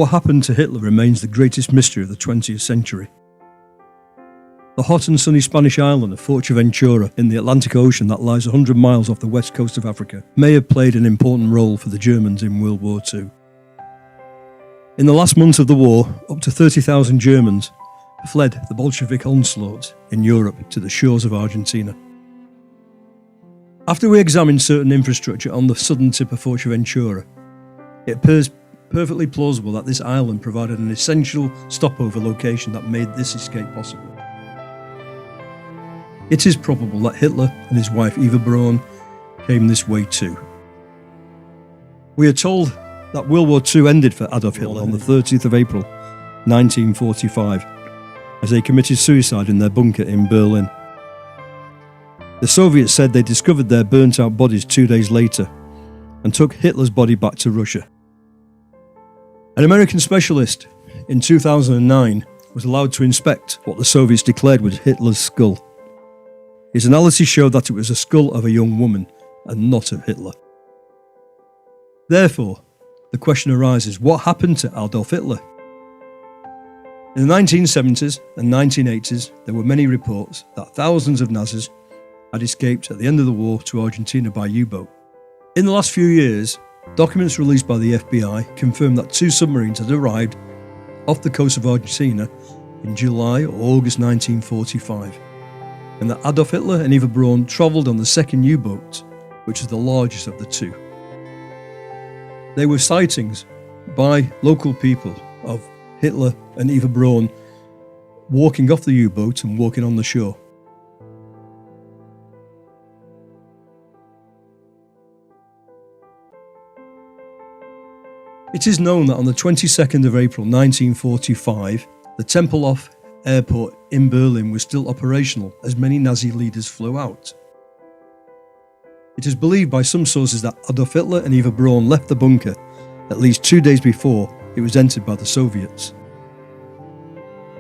What happened to Hitler remains the greatest mystery of the 20th century. The hot and sunny Spanish island of Fuerteventura in the Atlantic Ocean that lies 100 miles off the west coast of Africa may have played an important role for the Germans in World War II. In the last months of the war, up to 30,000 Germans fled the Bolshevik onslaught in Europe to the shores of Argentina. After we examine certain infrastructure on the southern tip of Fuerteventura, it appears perfectly plausible that this island provided an essential stopover location that made this escape possible. It is probable that Hitler and his wife Eva Braun came this way too. We are told that World War II ended for Adolf Hitler on the 30th of April 1945 as they committed suicide in their bunker in Berlin. The Soviets said they discovered their burnt-out bodies 2 days later and took Hitler's body back to Russia. An American specialist in 2009 was allowed to inspect what the Soviets declared was Hitler's skull. His analysis showed that it was a skull of a young woman and not of Hitler. Therefore, the question arises, what happened to Adolf Hitler? In the 1970s and 1980s, there were many reports that thousands of Nazis had escaped at the end of the war to Argentina by U-boat. In the last few years, documents released by the FBI confirmed that 2 submarines had arrived off the coast of Argentina in July or August 1945, and that Adolf Hitler and Eva Braun travelled on the second U-boat, which is the largest of the 2. They were sightings by local people of Hitler and Eva Braun walking off the U-boat and walking on the shore. It is known that on the 22nd of April 1945, the Tempelhof airport in Berlin was still operational as many Nazi leaders flew out. It is believed by some sources that Adolf Hitler and Eva Braun left the bunker at least 2 days before it was entered by the Soviets.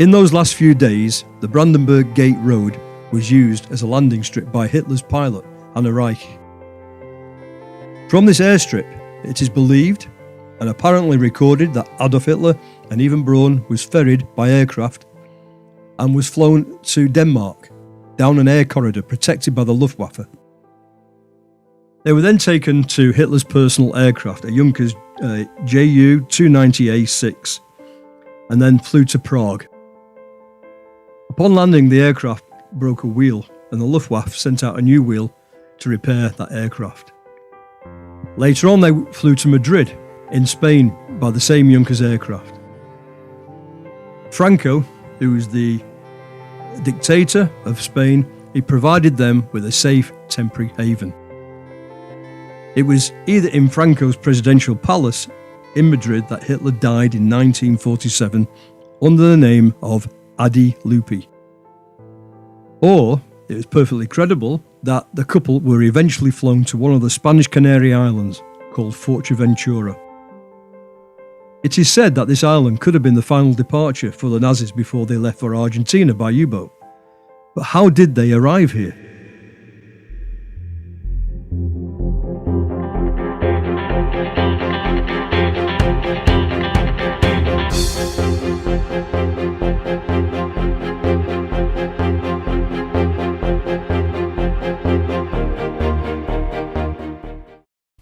In those last few days, the Brandenburg Gate Road was used as a landing strip by Hitler's pilot, Anna Reich. From this airstrip, it is believed and apparently recorded that Adolf Hitler and Eva Braun was ferried by aircraft and was flown to Denmark down an air corridor protected by the Luftwaffe. They were then taken to Hitler's personal aircraft, a Junkers Ju-290A6, and then flew to Prague. Upon landing, the aircraft broke a wheel and the Luftwaffe sent out a new wheel to repair that aircraft. Later on, they flew to Madrid in Spain by the same Junkers aircraft. Franco, who was the dictator of Spain, he provided them with a safe temporary haven. It was either in Franco's presidential palace in Madrid that Hitler died in 1947 under the name of Adi Lupi. Or it was perfectly credible that the couple were eventually flown to one of the Spanish Canary Islands called Fuerteventura. It is said that this island could have been the final departure for the Nazis before they left for Argentina by U-boat. But how did they arrive here?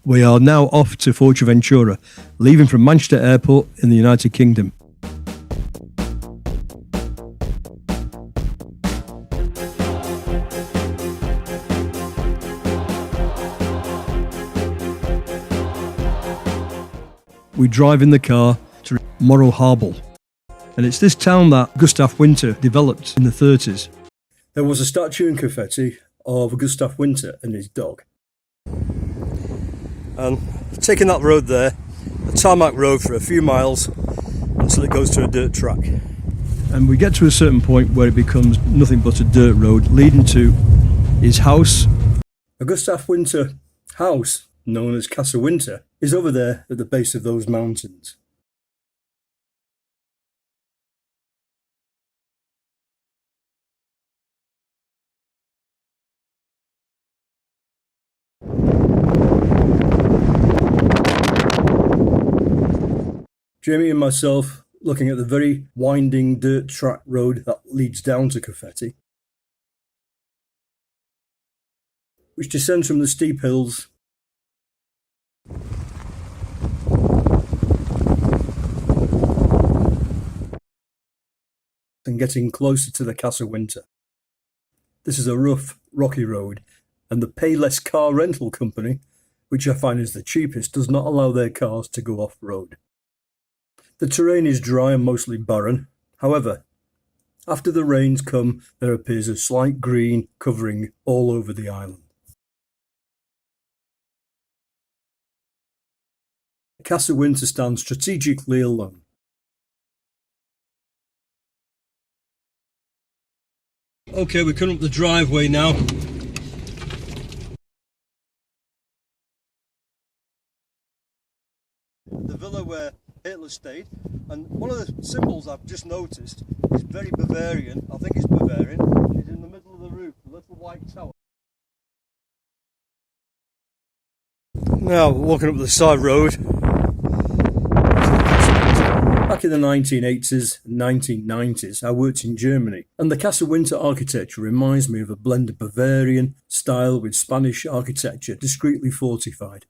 We are now off to Fuerteventura, leaving from Manchester Airport in the United Kingdom. We drive in the car to Morro and it's this town that Gustav Winter developed in the 30s. There was a statue in Confetti of Gustav Winter and his dog. And taking that road there, a tarmac road for a few miles until it goes to a dirt track. And we get to a certain point where it becomes nothing but a dirt road leading to his house. A Gustav Winter house, known as Casa Winter, is over there at the base of those mountains. Jamie and myself looking at the very winding dirt track road that leads down to Confetti, which descends from the steep hills and getting closer to the Casa Winter. This is a rough, rocky road, and the Payless Car Rental Company, which I find is the cheapest, does not allow their cars to go off-road. The terrain is dry and mostly barren. However, after the rains come, there appears a slight green covering all over the island. Casa Winter stands strategically alone. Okay, we're coming up the driveway now. The villa where Hitler stayed, and one of the symbols I've just noticed is very Bavarian. I think it's Bavarian. It's in the middle of the roof, the little white tower. Now, walking up the side road. Back in the 1980s and 1990s, I worked in Germany, and the Casa Winter architecture reminds me of a blend of Bavarian style with Spanish architecture discreetly fortified.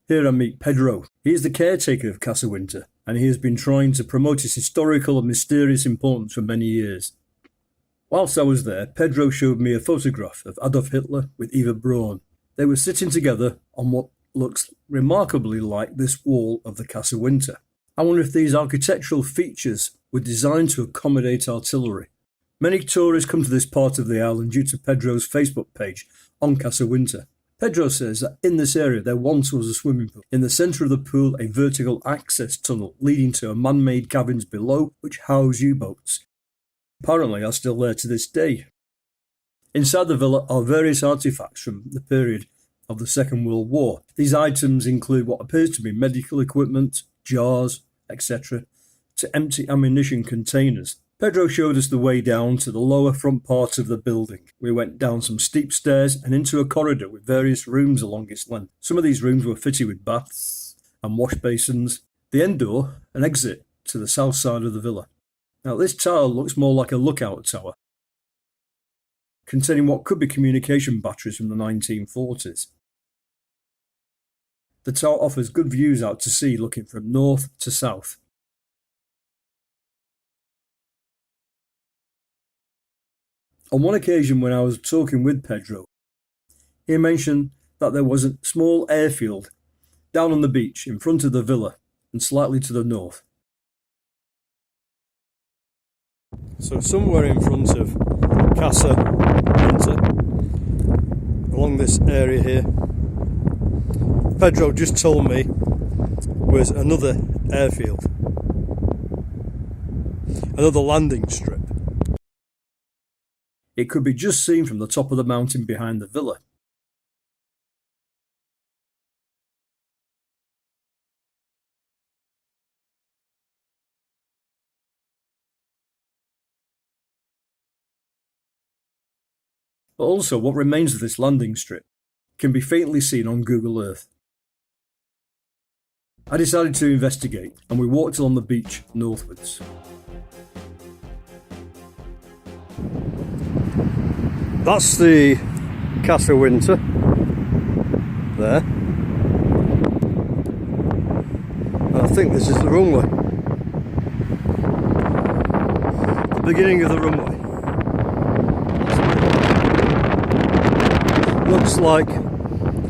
Here I meet Pedro. He is the caretaker of Casa Winter, and he has been trying to promote its historical and mysterious importance for many years. Whilst I was there, Pedro showed me a photograph of Adolf Hitler with Eva Braun. They were sitting together on what looks remarkably like this wall of the Casa Winter. I wonder if these architectural features were designed to accommodate artillery. Many tourists come to this part of the island due to Pedro's Facebook page on Casa Winter. Pedro says that in this area there once was a swimming pool. In the centre of the pool, a vertical access tunnel leading to a man-made cabins below which house U-boats. Apparently are still there to this day. Inside the villa are various artefacts from the period of the Second World War. These items include what appears to be medical equipment, jars, etc., to empty ammunition containers. Pedro showed us the way down to the lower front part of the building. We went down some steep stairs and into a corridor with various rooms along its length. Some of these rooms were fitted with baths and wash basins. The end door, an exit to the south side of the villa. Now this tower looks more like a lookout tower, containing what could be communication batteries from the 1940s. The tower offers good views out to sea looking from north to south. On one occasion when I was talking with Pedro, he mentioned that there was a small airfield down on the beach in front of the villa and slightly to the north. So somewhere in front of Casa Winter, along this area here, Pedro just told me was another airfield, another landing strip. It could be just seen from the top of the mountain behind the villa. But also what remains of this landing strip can be faintly seen on Google Earth. I decided to investigate, and we walked along the beach northwards. That's the Casa Winter there, and I think this is the runway, the beginning of the runway. Looks like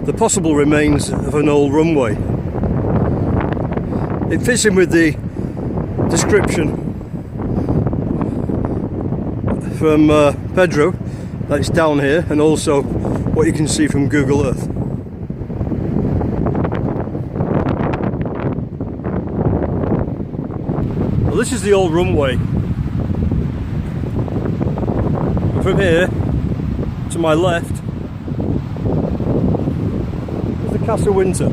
the possible remains of an old runway. It fits in with the description from Pedro that it's down here, and also what you can see from Google Earth. Well, this is the old runway. And from here to my left is the Casa Winter,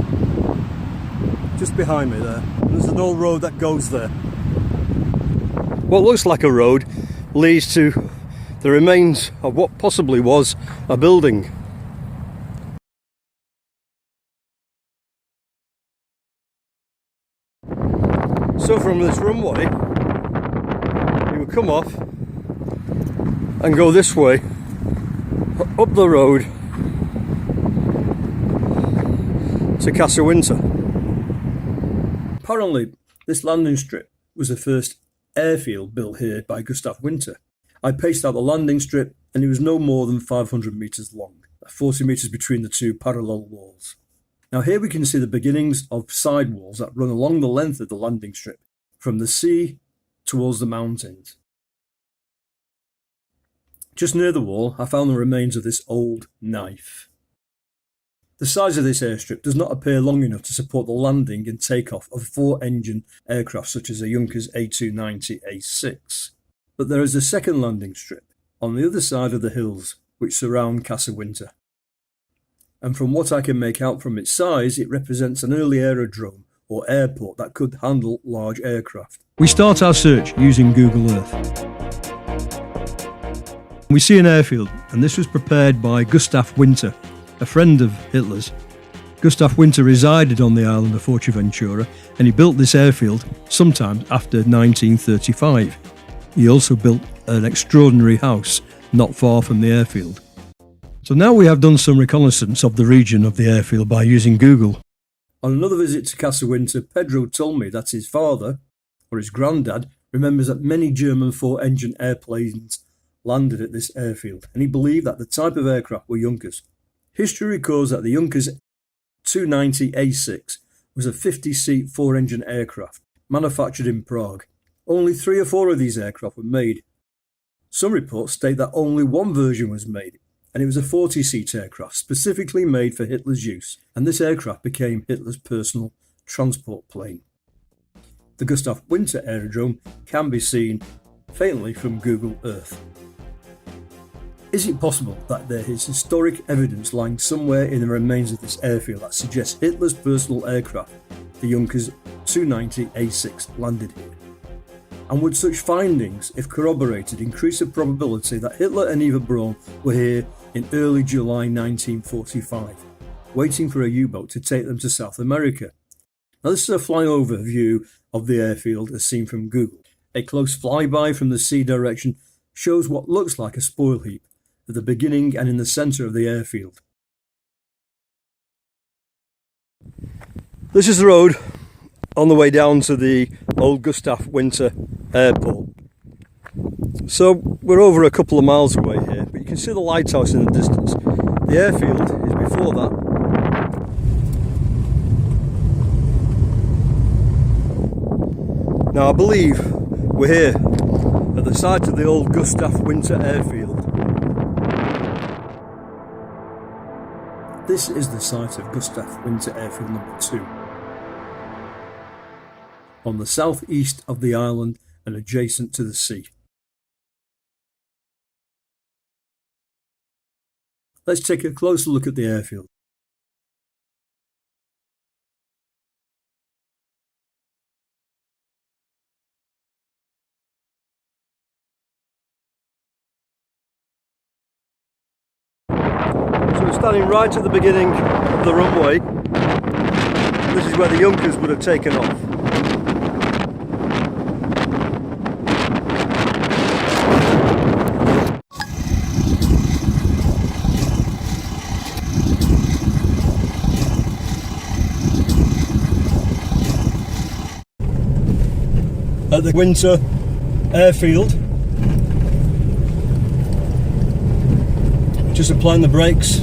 just behind me there. And there's an old road that goes there. What looks like a road leads to the remains of what possibly was a building. So from this runway, you would come off and go this way, up the road to Casa. Apparently, this landing strip was the first airfield built here by Gustav Winter. I paced out the landing strip and it was no more than 500 metres long, 40 metres between the two parallel walls. Now here we can see the beginnings of sidewalls that run along the length of the landing strip, from the sea towards the mountains. Just near the wall, I found the remains of this old knife. The size of this airstrip does not appear long enough to support the landing and takeoff of 4-engine aircraft such as the Junkers A290-A6. But there is a second landing strip on the other side of the hills which surround Casa. And from what I can make out from its size, it represents an early aerodrome or airport that could handle large aircraft. We start our search using Google Earth. We see an airfield, and this was prepared by Gustav Winter, a friend of Hitler's. Gustav Winter resided on the island of Fuerteventura, and he built this airfield sometime after 1935. He also built an extraordinary house not far from the airfield. So now we have done some reconnaissance of the region of the airfield by using Google. On another visit to Casa, Pedro told me that his father, or his granddad, remembers that many German 4-engine airplanes landed at this airfield, and he believed that the type of aircraft were Junkers. History records that the Junkers 290-A6 was a 50-seat 4-engine aircraft manufactured in Prague. Only 3 or 4 of these aircraft were made. Some reports state that only one version was made, and it was a 40-seat aircraft specifically made for Hitler's use, and this aircraft became Hitler's personal transport plane. The Gustav Winter aerodrome can be seen faintly from Google Earth. Is it possible that there is historic evidence lying somewhere in the remains of this airfield that suggests Hitler's personal aircraft, the Junkers 290-A6, landed here? And would such findings, if corroborated, increase the probability that Hitler and Eva Braun were here in early July 1945, waiting for a U-boat to take them to South America? Now this is a flyover view of the airfield as seen from Google. A close flyby from the sea direction shows what looks like a spoil heap at the beginning and in the centre of the airfield. This is the road on the way down to the old Gustav Winter airport. So we're over a couple of miles away here, but you can see the lighthouse in the distance. The airfield is before that. Now I believe we're here at the site of the old Gustav Winter airfield. This is the site of Gustav Winter airfield number 2. On the southeast of the island and adjacent to the sea. Let's take a closer look at the airfield. So we're standing right at the beginning of the runway. This is where the Junkers would have taken off. At the Winter airfield, just applying the brakes.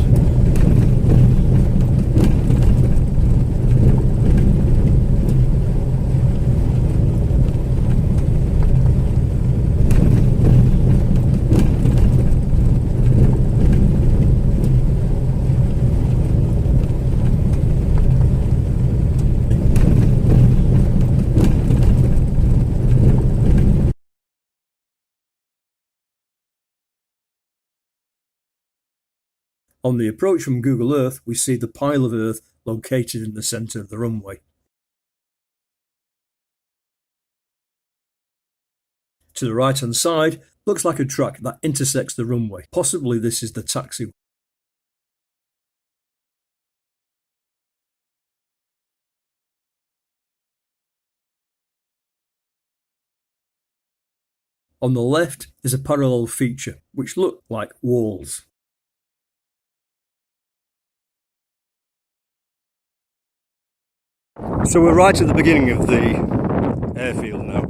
On the approach from Google Earth, we see the pile of earth located in the centre of the runway. To the right hand side looks like a track that intersects the runway. Possibly this is the taxiway. On the left is a parallel feature, which look like walls. So we're right at the beginning of the airfield now.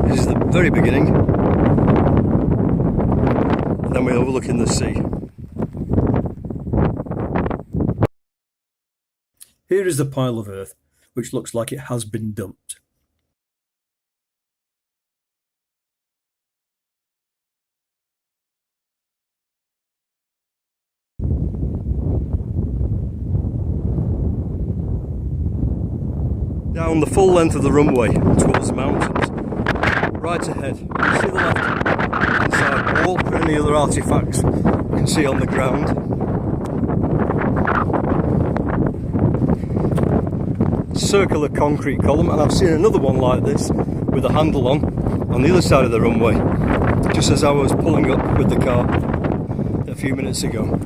This is the very beginning. And then we're overlooking the sea. Here is the pile of earth, which looks like it has been dumped. Down the full length of the runway towards the mountains, right ahead, you can see the left side wall and any other artefacts you can see on the ground. Circular concrete column, and I've seen another one like this with a handle on the other side of the runway, just as I was pulling up with the car a few minutes ago.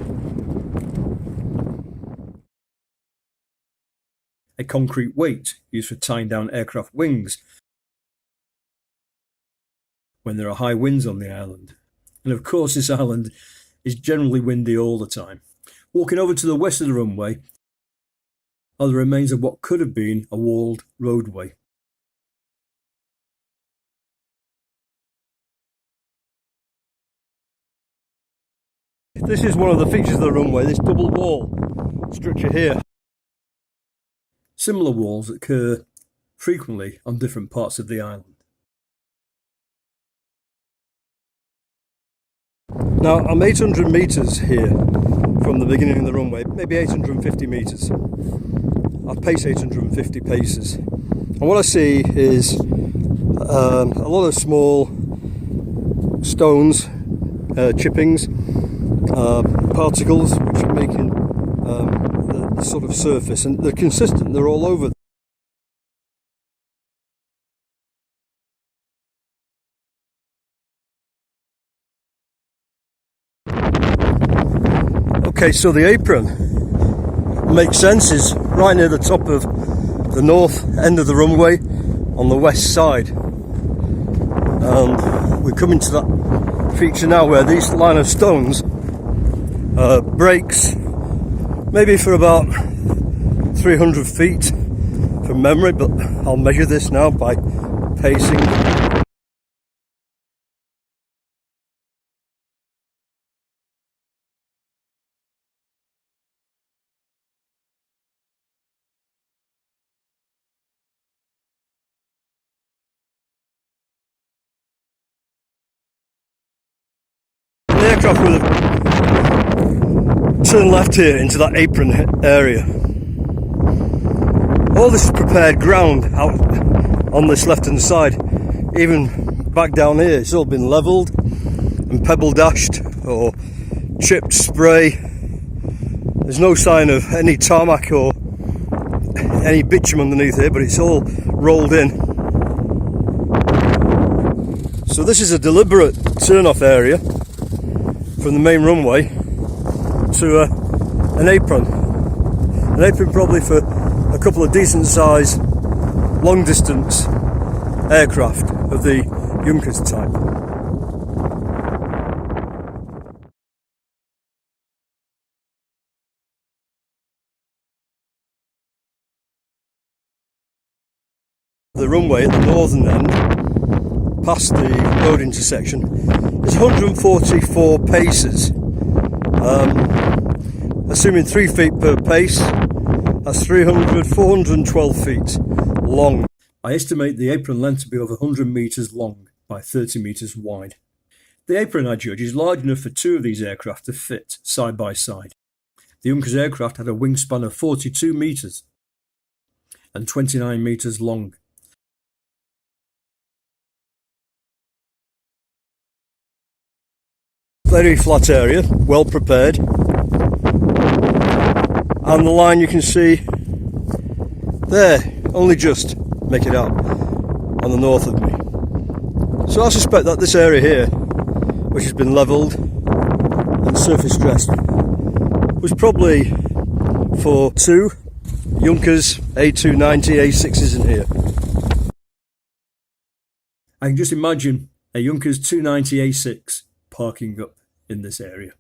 A concrete weight used for tying down aircraft wings when there are high winds on the island. And of course this island is generally windy all the time. Walking over to the west of the runway are the remains of what could have been a walled roadway. This is one of the features of the runway, this double wall structure here. Similar walls occur frequently on different parts of the island. Now I'm 800 metres here from the beginning of the runway, maybe 850 metres. I pace 850 paces. And what I see is a lot of small stones, chippings, particles which are making the sort of surface, and they're consistent, they're all over. Okay, so the apron makes sense, is right near the top of the north end of the runway on the west side, and we're coming to that feature now where this line of stones breaks maybe for about 300 feet from memory, but I'll measure this now by pacing. The aircraft will turn left here into that apron area. All this is prepared ground out on this left hand side. Even back down here, it's all been levelled and pebble dashed or chipped spray. There's no sign of any tarmac or any bitumen underneath here, but it's all rolled in. So this is a deliberate turn-off area from the main runway to an apron probably for a couple of decent sized long distance aircraft of the Junkers type. The runway at the northern end, past the road intersection, is 144 paces. Assuming 3 feet per pace, that's 412 feet long. I estimate the apron length to be over 100 metres long by 30 metres wide. The apron, I judge, is large enough for two of these aircraft to fit side by side. The Junkers aircraft had a wingspan of 42 metres and 29 metres long. Very flat area, well prepared, and the line you can see there, only just make it out on the north of me. So I suspect that this area here, which has been levelled and surface dressed, was probably for two Junkers A290 A6s in here. I can just imagine a Junkers 290 A6 parking up in this area.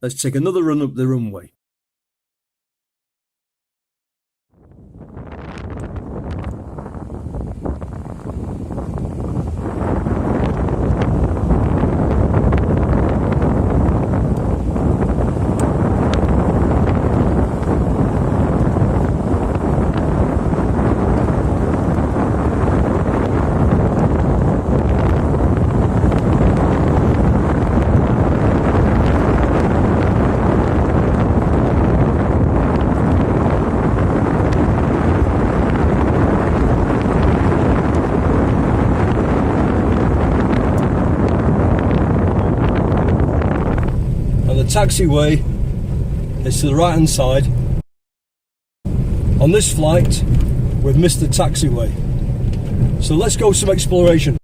Let's take another run up the runway. Taxiway is to the right hand side. On this flight we've missed the taxiway, so let's go some exploration.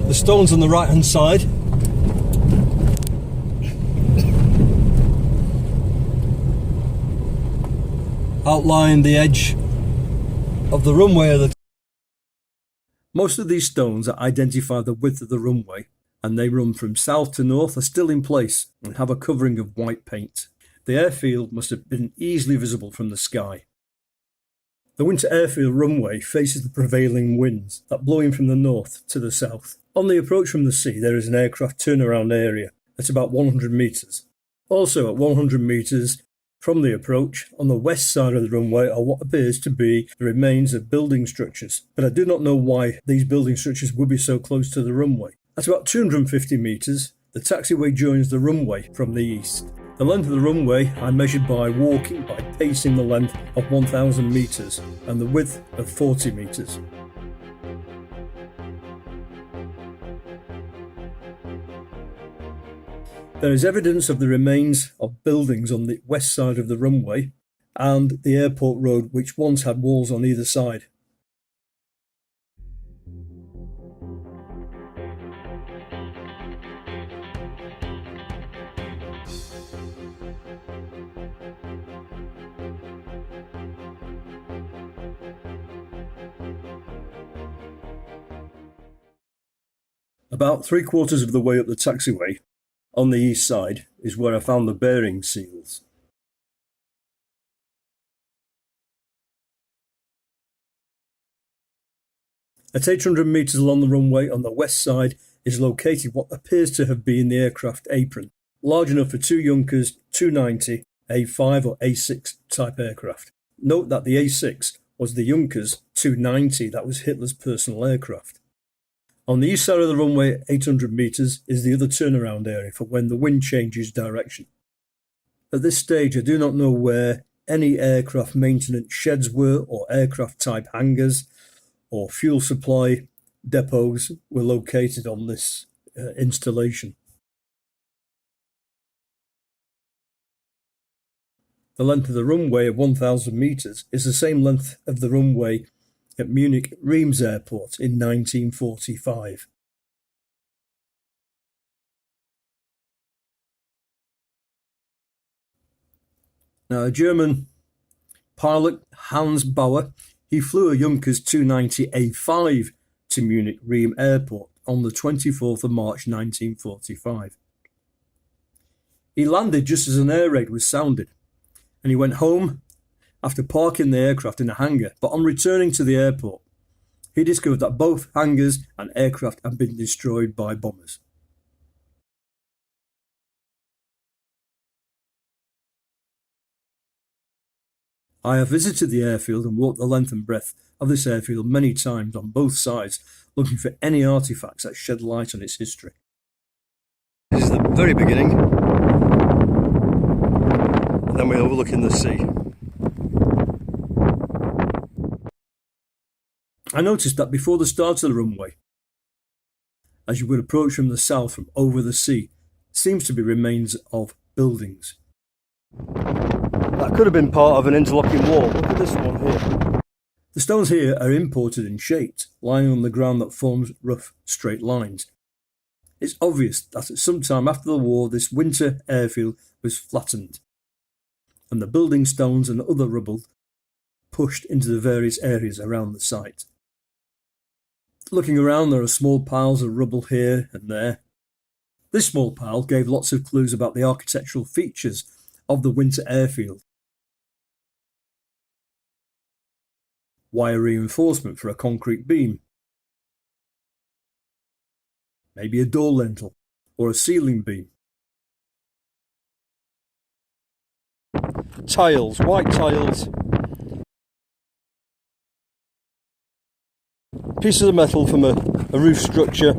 The stones on the right hand side outline the edge of the runway. Most of these stones that identify the width of the runway, and they run from south to north, are still in place and have a covering of white paint. The airfield must have been easily visible from the sky. The Winter Airfield runway faces the prevailing winds that blow in from the north to the south. On the approach from the sea, there is an aircraft turnaround area at about 100 metres. Also at 100 metres from the approach, on the west side of the runway, are what appears to be the remains of building structures, but I do not know why these building structures would be so close to the runway. At about 250 metres, the taxiway joins the runway from the east. The length of the runway I measured by pacing the length of 1,000 metres and the width of 40 metres. There is evidence of the remains of buildings on the west side of the runway and the airport road, which once had walls on either side. About 3/4 of the way up the taxiway, on the east side, is where I found the bearing seals. At 800 metres along the runway on the west side is located what appears to have been the aircraft apron, large enough for two Junkers 290 A5 or A6 type aircraft. Note that the A6 was the Junkers 290, that was Hitler's personal aircraft. On the east side of the runway at 800 metres is the other turnaround area for when the wind changes direction. At this stage I do not know where any aircraft maintenance sheds were, or aircraft type hangars or fuel supply depots were located on this installation. The length of the runway of 1,000 metres is the same length of the runway at Munich Reims Airport in 1945. Now, a German pilot, Hans Bauer, He flew a Junkers 290A5 to Munich Riem Airport on the 24th of March 1945. He landed just as an air raid was sounded, and he went home after parking the aircraft in a hangar, but on returning to the airport, he discovered that both hangars and aircraft had been destroyed by bombers. I have visited the airfield and walked the length and breadth of this airfield many times on both sides, looking for any artefacts that shed light on its history. This is the very beginning, and then we're overlooking the sea. I noticed that before the start of the runway, as you would approach from the south from over the sea, seems to be remains of buildings. That could have been part of an interlocking wall. Look at this one here. The stones here are imported and shaped, lying on the ground that forms rough, straight lines. It's obvious that at some time after the war this winter airfield was flattened, and the building stones and other rubble pushed into the various areas around the site. Looking around, there are small piles of rubble here and there. This small pile gave lots of clues about the architectural features of the winter airfield. Wire reinforcement for a concrete beam, maybe a door lintel or a ceiling beam. Tiles, white tiles, pieces of metal from a roof structure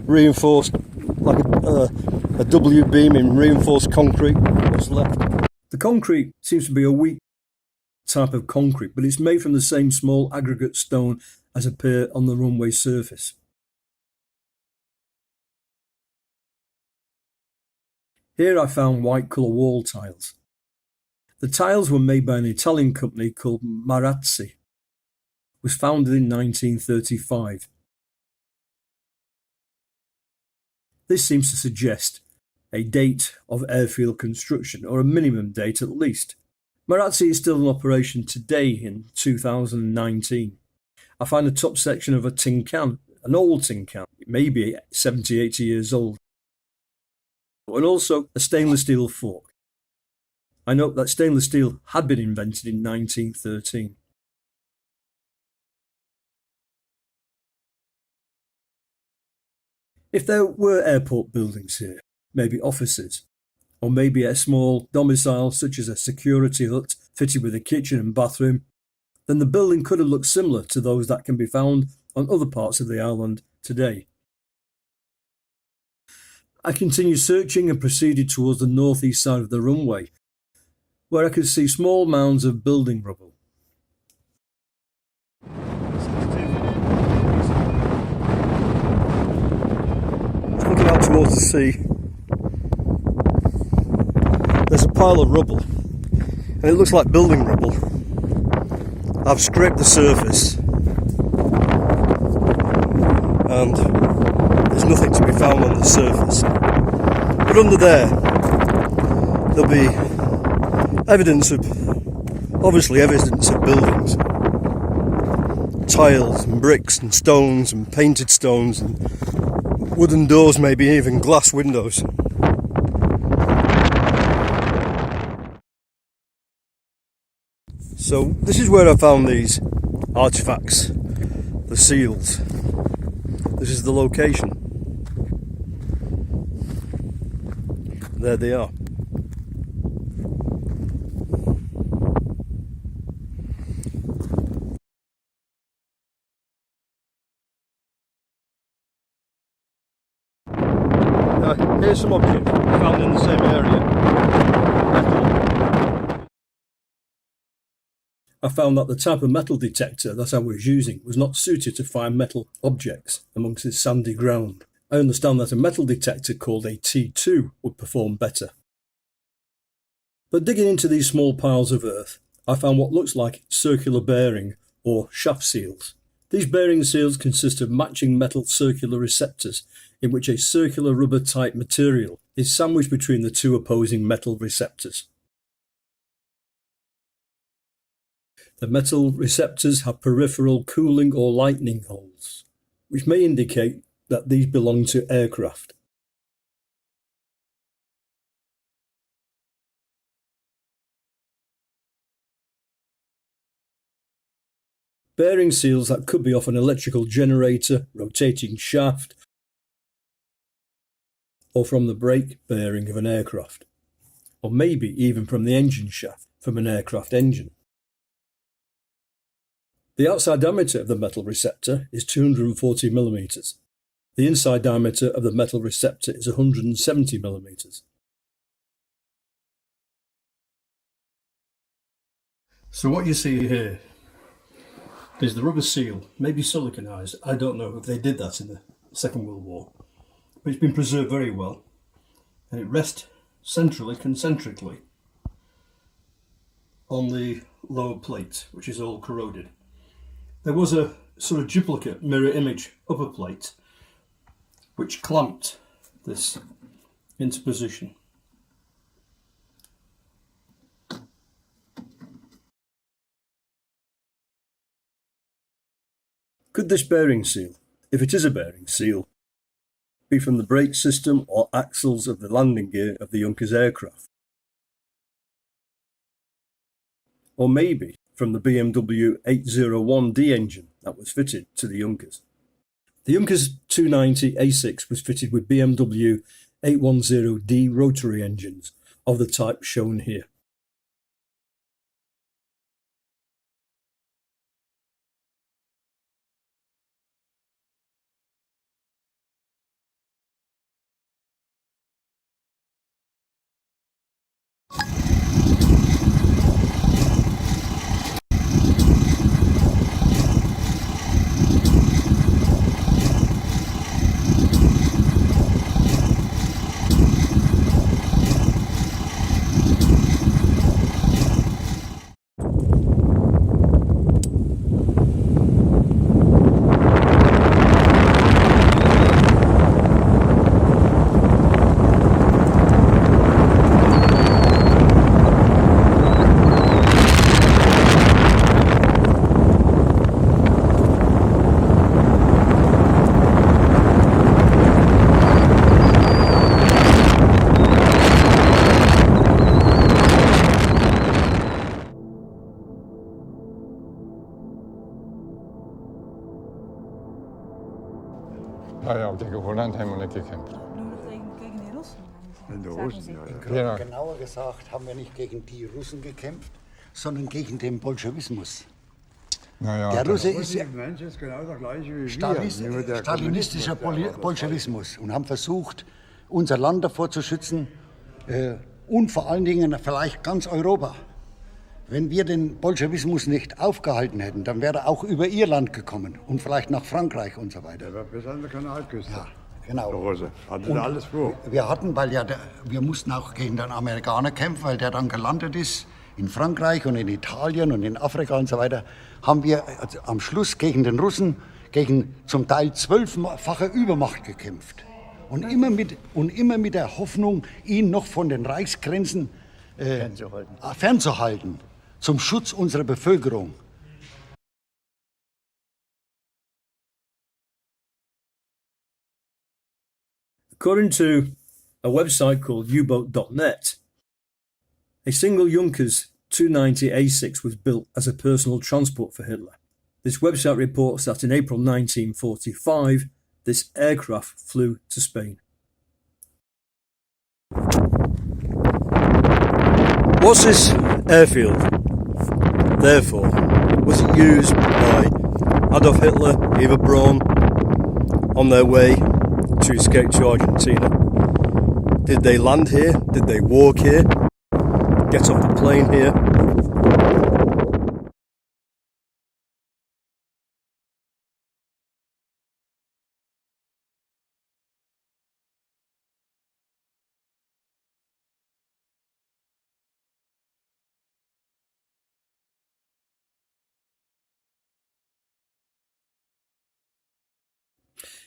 reinforced like a W beam in reinforced concrete. What's left? The concrete seems to be a weak type of concrete, but it's made from the same small aggregate stone as appear on the runway surface. Here I found white colour wall tiles. The tiles were made by an Italian company called Marazzi. It was founded in 1935. This seems to suggest a date of airfield construction, or a minimum date at least. Marazzi is still in operation today in 2019. I find the top section of a tin can, an old tin can, it may be 70, 80 years old, and also a stainless steel fork. I note that stainless steel had been invented in 1913. If there were airport buildings here, maybe offices, or maybe a small domicile such as a security hut fitted with a kitchen and bathroom, then the building could have looked similar to those that can be found on other parts of the island today. I continued searching and proceeded towards the northeast side of the runway, where I could see small mounds of building rubble. Looking out towards the sea, there's a pile of rubble, and it looks like building rubble. I've scraped the surface, and there's nothing to be found on the surface. But under there, there'll be obviously evidence of buildings. Tiles and bricks and stones and painted stones and wooden doors, maybe even glass windows. So this is where I found these artifacts, the seals. This is the location. There they are. Here's some objects found in the same area. Metal. I found that the type of metal detector that I was using was not suited to find metal objects amongst this sandy ground. I understand that a metal detector called a T2 would perform better. But digging into these small piles of earth, I found what looks like circular bearing or shaft seals. These bearing seals consist of matching metal circular receptors in which a circular rubber type material is sandwiched between the two opposing metal receptors. The metal receptors have peripheral cooling or lightning holes, which may indicate that these belong to aircraft. Bearing seals that could be off an electrical generator, rotating shaft, or from the brake bearing of an aircraft, or maybe even from the engine shaft from an aircraft engine. The outside diameter of the metal receptor is 240 mm. The inside diameter of the metal receptor is 170 mm. So what you see here is the rubber seal, maybe siliconized. I don't know if they did that in the Second World War, but it's been preserved very well, and it rests centrally, concentrically, on the lower plate, which is all corroded. There was a sort of duplicate mirror image upper plate which clamped this into position. Could this bearing seal, if it is a bearing seal, be from the brake system or axles of the landing gear of the Junkers aircraft? Or maybe from the BMW 801D engine that was fitted to the Junkers. The Junkers 290 A6 was fitted with BMW 810D rotary engines of the type shown here. Ja, gegen Holland haben wir nicht gekämpft. Nur gegen die Russen. Gegen die Russen, ja. Genauer gesagt haben wir nicht gegen die Russen gekämpft, sondern gegen den Bolschewismus. Naja, der Russe ist ja Mensch ist genau der gleiche wie stalinistischer Bolschewismus und haben versucht, unser Land davor zu schützen und vor allen Dingen vielleicht ganz Europa. Wenn wir den Bolschewismus nicht aufgehalten hätten, dann wäre er auch über Irland gekommen und vielleicht nach Frankreich und so weiter. Der war bis an der Kanalküste. Ja, genau. Der Russe. Hatten wir alles vor. Wir hatten, weil ja wir mussten auch gegen den Amerikaner kämpfen, weil der dann gelandet ist in Frankreich und in Italien und in Afrika und so weiter, haben wir also am Schluss gegen den Russen, gegen zum Teil 12-fache Übermacht gekämpft. Und immer mit der Hoffnung, ihn noch von den Reichsgrenzen fernzuhalten, zum Schutz unserer Bevölkerung. According to a website called uboat.net, a single Junkers 290 A6 was built as a personal transport for Hitler. This website reports that in April 1945, this aircraft flew to Spain. Was this airfield there for? Was it used by Adolf Hitler, Eva Braun on their way to escape to Argentina? Did they land here? Did they walk here? Get off the plane here?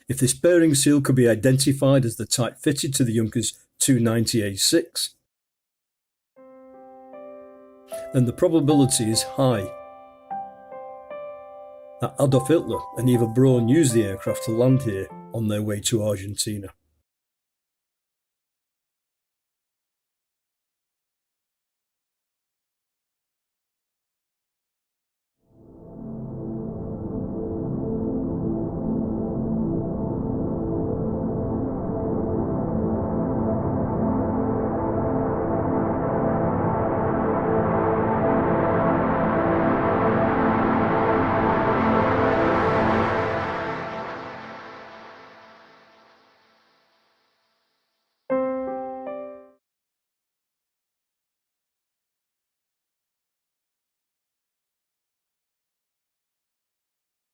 If this bearing seal could be identified as the type fitted to the Junkers 290 A6, then the probability is high Adolf Hitler and Eva Braun used the aircraft to land here on their way to Argentina.